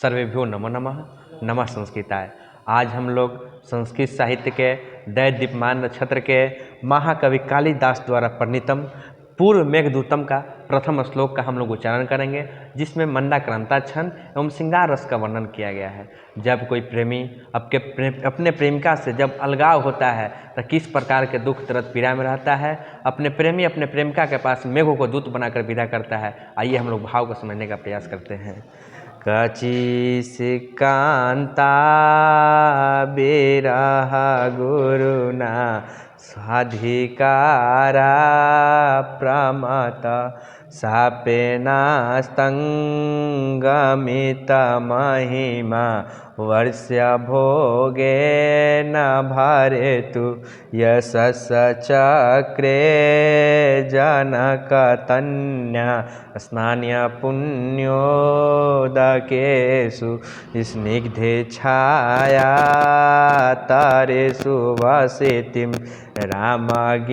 सर्वेभ्यो नमो नमः। नमः संस्कृताय। आज हम लोग संस्कृत साहित्य के दैदीप्यमान नक्षत्र के महाकवि कालिदास द्वारा प्रणीतम पूर्व मेघदूतम का प्रथम श्लोक का हम लोग उच्चारण करेंगे, जिसमें मंदाक्रांता छंद एवं श्रृंगार रस का वर्णन किया गया है। जब कोई प्रेमी अपने प्रेमिका से जब अलगाव होता है तो किस प्रकार के दुख दर्द पीड़ा में रहता है, अपने प्रेमी अपने प्रेमिका के पास मेघों को दूत बनाकर विदा करता है। आइए हम लोग भाव को समझने का प्रयास करते हैं। कचिकांता बिरह गुरुना स्वाधिकारा प्रमत सापेनास्तंगमित महिमा वर्ष्य भोगे न भरेतु यशस चक्रे जनकतन्या स्नान्य पुण्योदकेषु स्निग्धे छाया तारेषु वसतिं रामगिर्याश्रमेषु।